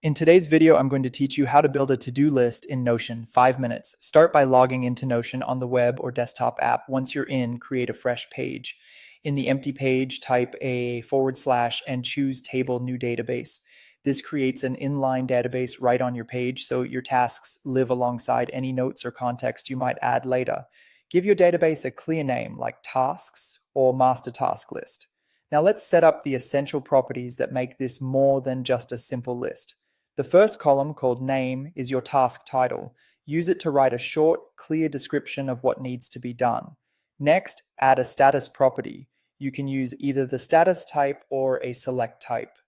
In today's video, I'm going to teach you how to build a to-do list in Notion, 5 minutes. Start by logging into Notion on the web or desktop app. Once you're in, create a fresh page. In the empty page, type a / and choose Table New Database. This creates an inline database right on your page, so your tasks live alongside any notes or context you might add later. Give your database a clear name like Tasks or Master Task List. Now let's set up the essential properties that make this more than just a simple list. The first column, called Name, is your task title. Use it to write a short, clear description of what needs to be done. Next, add a status property. You can use either the status type or a select type.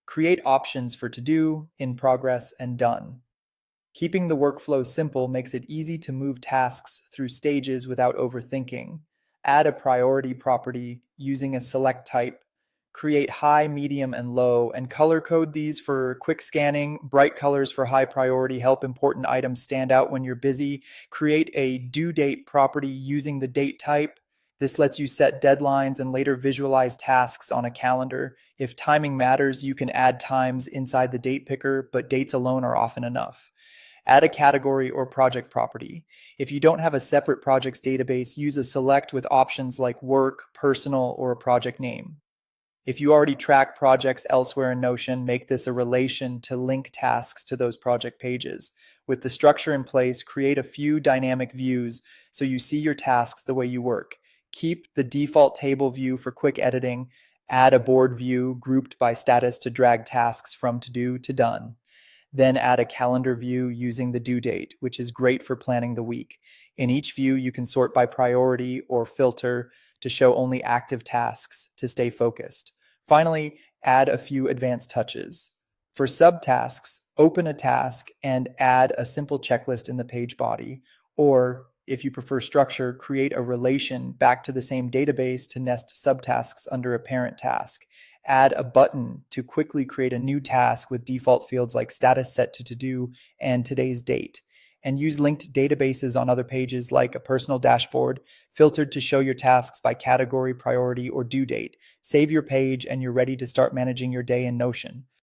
Create options for To Do, In Progress, and Done. Keeping the workflow simple makes it easy to move tasks through stages without overthinking. Add a priority property using a select type. Create high, medium, and low, and color code these for quick scanning. Bright colors for high priority help important items stand out when you're busy. Create a due date property using the date type. This lets you set deadlines and later visualize tasks on a calendar. If timing matters, you can add times inside the date picker, but dates alone are often enough. Add a category or project property. If you don't have a separate projects database, use a select with options like work, personal, or a project name. If you already track projects elsewhere in Notion, make this a relation to link tasks to those project pages. With the structure in place, create a few dynamic views so you see your tasks the way you work. Keep the default table view for quick editing. Add a board view grouped by status to drag tasks from to do to done. Then add a calendar view using the due date, which is great for planning the week. In each view, you can sort by priority or filter to show only active tasks to stay focused. Finally, add a few advanced touches. For subtasks, open a task and add a simple checklist in the page body. Or, if you prefer structure, create a relation back to the same database to nest subtasks under a parent task. Add a button to quickly create a new task with default fields like status set to do and today's date. And use linked databases on other pages like a personal dashboard, filtered to show your tasks by category, priority, or due date. Save your page and you're ready to start managing your day in Notion.